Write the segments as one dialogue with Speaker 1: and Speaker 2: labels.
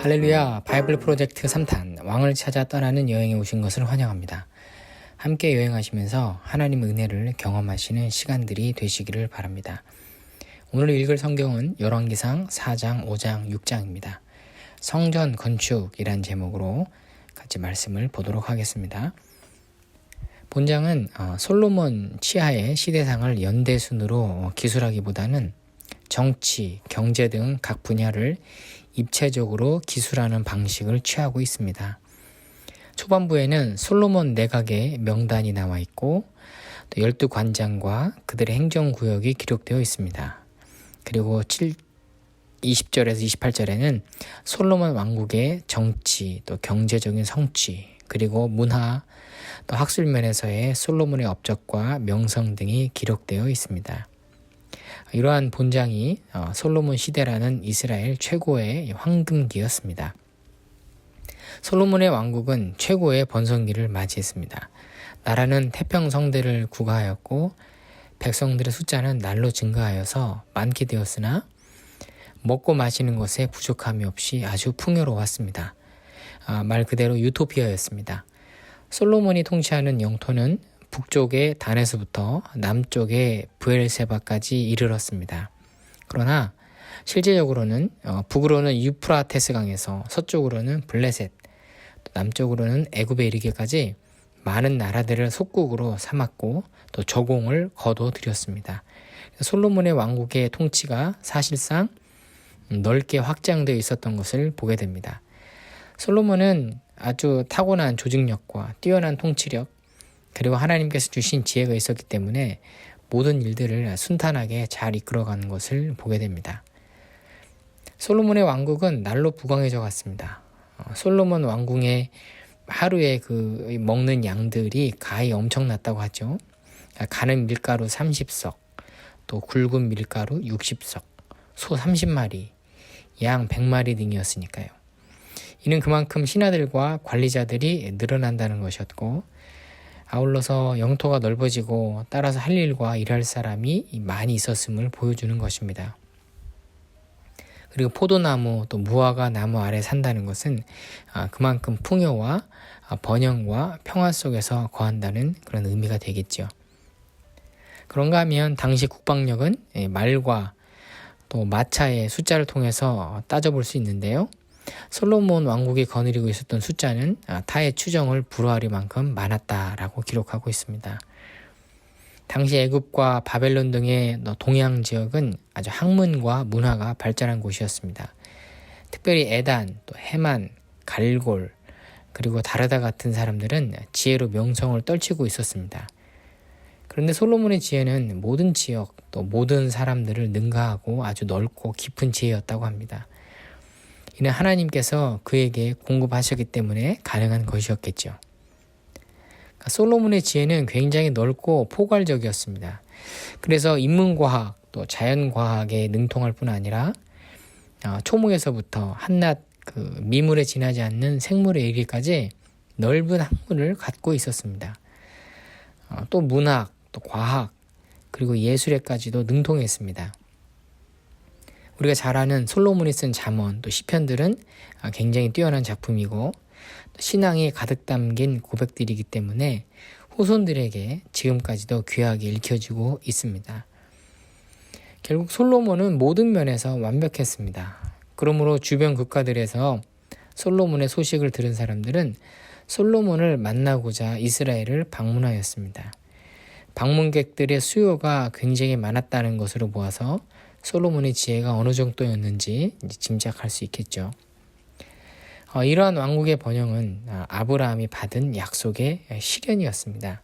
Speaker 1: 할렐루야, 바이블 프로젝트 3탄 왕을 찾아 떠나는 여행에 오신 것을 환영합니다. 함께 여행하시면서 하나님의 은혜를 경험하시는 시간들이 되시기를 바랍니다. 오늘 읽을 성경은 열왕기상 4장, 5장, 6장입니다. 성전 건축이란 제목으로 같이 말씀을 보도록 하겠습니다. 본장은 솔로몬 치하의 시대상을 연대순으로 기술하기보다는 정치, 경제 등 각 분야를 입체적으로 기술하는 방식을 취하고 있습니다. 초반부에는 솔로몬 내각의 명단이 나와 있고 또 12관장과 그들의 행정구역이 기록되어 있습니다. 그리고 20절에서 28절에는 솔로몬 왕국의 정치, 또 경제적인 성취, 그리고 문화, 또 학술 면에서의 솔로몬의 업적과 명성 등이 기록되어 있습니다. 이러한 본장이 솔로몬 시대라는 이스라엘 최고의 황금기였습니다. 솔로몬의 왕국은 최고의 번성기를 맞이했습니다. 나라는 태평성대를 구가하였고 백성들의 숫자는 날로 증가하여서 많게 되었으나 먹고 마시는 것에 부족함이 없이 아주 풍요로웠습니다. 말 그대로 유토피아였습니다. 솔로몬이 통치하는 영토는 북쪽의 단에서부터 남쪽의 브엘세바까지 이르렀습니다. 그러나 실제적으로는 북으로는 유프라테스 강에서 서쪽으로는 블레셋, 남쪽으로는 애굽에 이르기까지 많은 나라들을 속국으로 삼았고 또 저공을 거둬들였습니다. 솔로몬의 왕국의 통치가 사실상 넓게 확장되어 있었던 것을 보게 됩니다. 솔로몬은 아주 타고난 조직력과 뛰어난 통치력, 그리고 하나님께서 주신 지혜가 있었기 때문에 모든 일들을 순탄하게 잘 이끌어가는 것을 보게 됩니다. 솔로몬의 왕국은 날로 부강해져 갔습니다. 솔로몬 왕궁의 하루에 먹는 양들이 가히 엄청났다고 하죠. 가는 밀가루 30석, 또 굵은 밀가루 60석, 소 30마리, 양 100마리 등이었으니까요. 이는 그만큼 신하들과 관리자들이 늘어난다는 것이었고, 아울러서 영토가 넓어지고 따라서 할 일과 일할 사람이 많이 있었음을 보여주는 것입니다. 그리고 포도나무 또 무화과 나무 아래 산다는 것은 그만큼 풍요와 번영과 평화 속에서 거한다는 그런 의미가 되겠죠. 그런가 하면 당시 국방력은 말과 또 마차의 숫자를 통해서 따져볼 수 있는데요. 솔로몬 왕국이 거느리고 있었던 숫자는 타의 추정을 불허할 만큼 많았다라고 기록하고 있습니다. 당시 애굽과 바벨론 등의 동양 지역은 아주 학문과 문화가 발전한 곳이었습니다. 특별히 에단, 또 헤만, 갈골, 그리고 다르다 같은 사람들은 지혜로 명성을 떨치고 있었습니다. 그런데 솔로몬의 지혜는 모든 지역, 또 모든 사람들을 능가하고 아주 넓고 깊은 지혜였다고 합니다. 이는 하나님께서 그에게 공급하셨기 때문에 가능한 것이었겠죠. 솔로몬의 지혜는 굉장히 넓고 포괄적이었습니다. 그래서 인문과학 또 자연과학에 능통할 뿐 아니라 초목에서부터 한낱 미물에 지나지 않는 생물에 이르기까지 넓은 학문을 갖고 있었습니다. 또 문학, 또 과학, 그리고 예술에까지도 능통했습니다. 우리가 잘 아는 솔로몬이 쓴 잠언, 또 시편들은 굉장히 뛰어난 작품이고 신앙이 가득 담긴 고백들이기 때문에 후손들에게 지금까지도 귀하게 읽혀지고 있습니다. 결국 솔로몬은 모든 면에서 완벽했습니다. 그러므로 주변 국가들에서 솔로몬의 소식을 들은 사람들은 솔로몬을 만나고자 이스라엘을 방문하였습니다. 방문객들의 수요가 굉장히 많았다는 것으로 보아서 솔로몬의 지혜가 어느 정도였는지 짐작할 수 있겠죠. 이러한 왕국의 번영은 아브라함이 받은 약속의 실현이었습니다.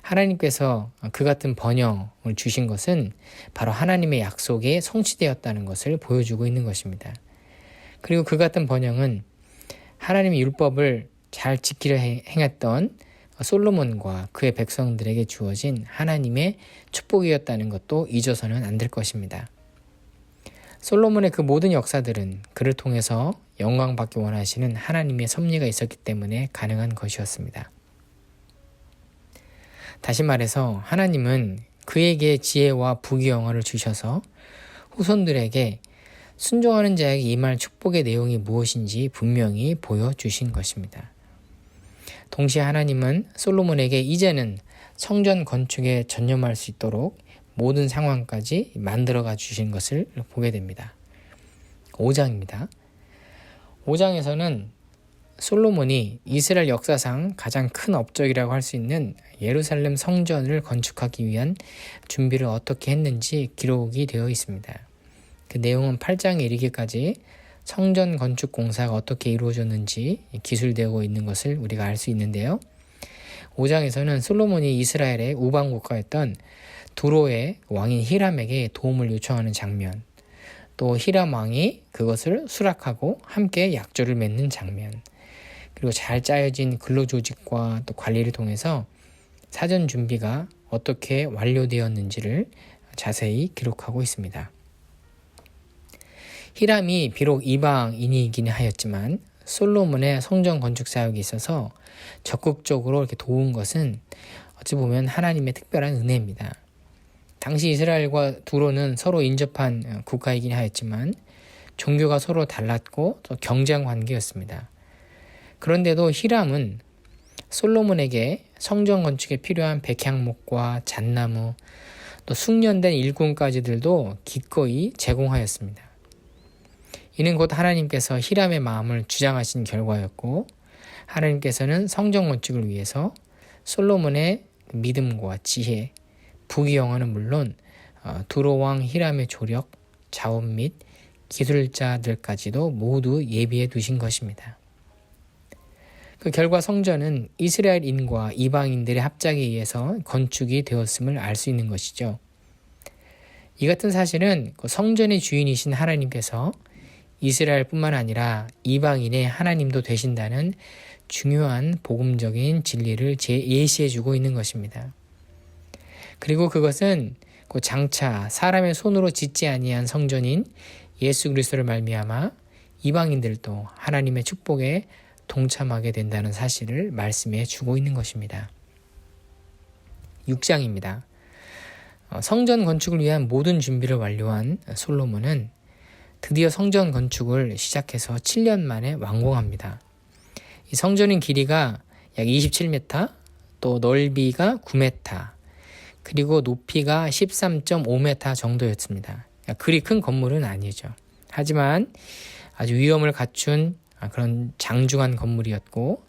Speaker 1: 하나님께서 그 같은 번영을 주신 것은 바로 하나님의 약속이 성취되었다는 것을 보여주고 있는 것입니다. 그리고 그 같은 번영은 하나님의 율법을 잘 지키려 행했던 솔로몬과 그의 백성들에게 주어진 하나님의 축복이었다는 것도 잊어서는 안 될 것입니다. 솔로몬의 그 모든 역사들은 그를 통해서 영광받기 원하시는 하나님의 섭리가 있었기 때문에 가능한 것이었습니다. 다시 말해서 하나님은 그에게 지혜와 부귀영화를 주셔서 후손들에게 순종하는 자에게 임할 축복의 내용이 무엇인지 분명히 보여주신 것입니다. 동시에 하나님은 솔로몬에게 이제는 성전 건축에 전념할 수 있도록 모든 상황까지 만들어가 주신 것을 보게 됩니다. 5장입니다. 5장에서는 솔로몬이 이스라엘 역사상 가장 큰 업적이라고 할 수 있는 예루살렘 성전을 건축하기 위한 준비를 어떻게 했는지 기록이 되어 있습니다. 그 내용은 8장에 이르기까지 성전 건축 공사가 어떻게 이루어졌는지 기술되고 있는 것을 우리가 알 수 있는데요. 5장에서는 솔로몬이 이스라엘의 우방 국가였던 두로의 왕인 히람에게 도움을 요청하는 장면, 또 히람 왕이 그것을 수락하고 함께 약조를 맺는 장면, 그리고 잘 짜여진 근로조직과 또 관리를 통해서 사전 준비가 어떻게 완료되었는지를 자세히 기록하고 있습니다. 히람이 비록 이방인이긴 하였지만 솔로몬의 성전 건축 사역에 있어서 적극적으로 이렇게 도운 것은 어찌 보면 하나님의 특별한 은혜입니다. 당시 이스라엘과 두로는 서로 인접한 국가이긴 하였지만 종교가 서로 달랐고 또 경쟁 관계였습니다. 그런데도 히람은 솔로몬에게 성전 건축에 필요한 백향목과 잣나무, 또 숙련된 일꾼까지들도 기꺼이 제공하였습니다. 이는 곧 하나님께서 히람의 마음을 주장하신 결과였고, 하나님께서는 성전 건축을 위해서 솔로몬의 믿음과 지혜, 부귀영화는 물론 두로 왕 히람의 조력, 자원 및 기술자들까지도 모두 예비해 두신 것입니다. 그 결과 성전은 이스라엘인과 이방인들의 합작에 의해서 건축이 되었음을 알 수 있는 것이죠. 이 같은 사실은 성전의 주인이신 하나님께서 이스라엘뿐만 아니라 이방인의 하나님도 되신다는 중요한 복음적인 진리를 예시해주고 있는 것입니다. 그리고 그것은 장차 사람의 손으로 짓지 아니한 성전인 예수 그리스도를 말미암아 이방인들도 하나님의 축복에 동참하게 된다는 사실을 말씀해 주고 있는 것입니다. 6장입니다. 성전 건축을 위한 모든 준비를 완료한 솔로몬은 드디어 성전 건축을 시작해서 7년 만에 완공합니다. 이 성전의 길이가 약 27m, 또 넓이가 9m, 그리고 높이가 13.5m 정도였습니다. 그리 큰 건물은 아니죠. 하지만 아주 위엄을 갖춘 그런 장중한 건물이었고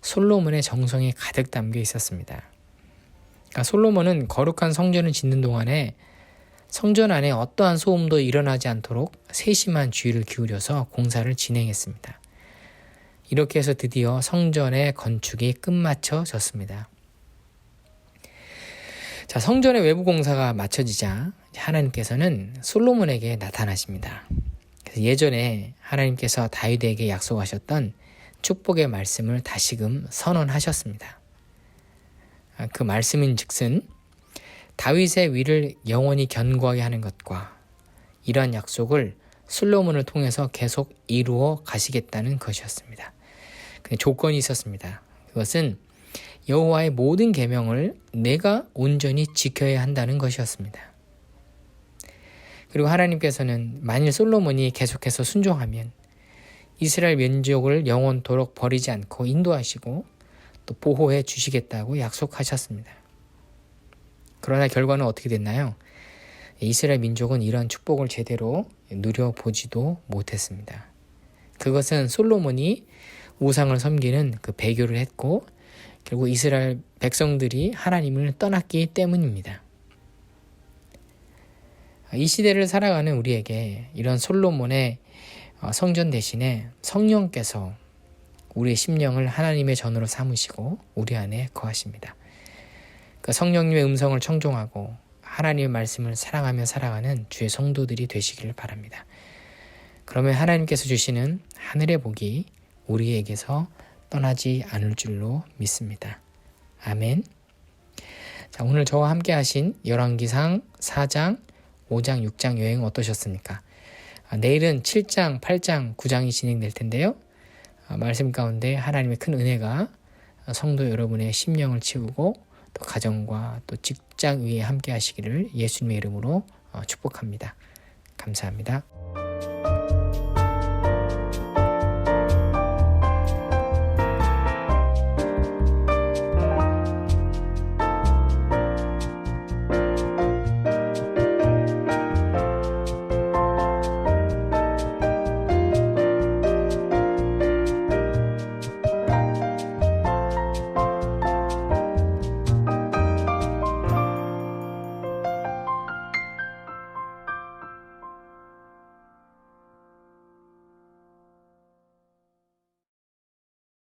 Speaker 1: 솔로몬의 정성이 가득 담겨 있었습니다. 그러니까 솔로몬은 거룩한 성전을 짓는 동안에 성전 안에 어떠한 소음도 일어나지 않도록 세심한 주의를 기울여서 공사를 진행했습니다. 이렇게 해서 드디어 성전의 건축이 끝마쳐졌습니다. 자, 성전의 외부 공사가 마쳐지자 하나님께서는 솔로몬에게 나타나십니다. 그래서 예전에 하나님께서 다윗에게 약속하셨던 축복의 말씀을 다시금 선언하셨습니다. 그 말씀인 즉슨 다윗의 위를 영원히 견고하게 하는 것과 이러한 약속을 솔로몬을 통해서 계속 이루어 가시겠다는 것이었습니다. 근데 조건이 있었습니다. 그것은 여호와의 모든 계명을 내가 온전히 지켜야 한다는 것이었습니다. 그리고 하나님께서는 만일 솔로몬이 계속해서 순종하면 이스라엘 민족을 영원토록 버리지 않고 인도하시고 또 보호해 주시겠다고 약속하셨습니다. 그러나 결과는 어떻게 됐나요? 이스라엘 민족은 이런 축복을 제대로 누려보지도 못했습니다. 그것은 솔로몬이 우상을 섬기는 그 배교를 했고 결국 이스라엘 백성들이 하나님을 떠났기 때문입니다. 이 시대를 살아가는 우리에게 이런 솔로몬의 성전 대신에 성령께서 우리의 심령을 하나님의 전으로 삼으시고 우리 안에 거하십니다. 그 성령님의 음성을 청종하고 하나님의 말씀을 사랑하며 살아가는 주의 성도들이 되시길 바랍니다. 그러면 하나님께서 주시는 하늘의 복이 우리에게서 떠나지 않을 줄로 믿습니다. 아멘. 자, 오늘 저와 함께 하신 열왕기상 4장, 5장, 6장 여행 어떠셨습니까? 내일은 7장, 8장, 9장이 진행될 텐데요. 말씀 가운데 하나님의 큰 은혜가 성도 여러분의 심령을 채우고 또 가정과 또 직장 위에 함께 하시기를 예수님의 이름으로 축복합니다. 감사합니다.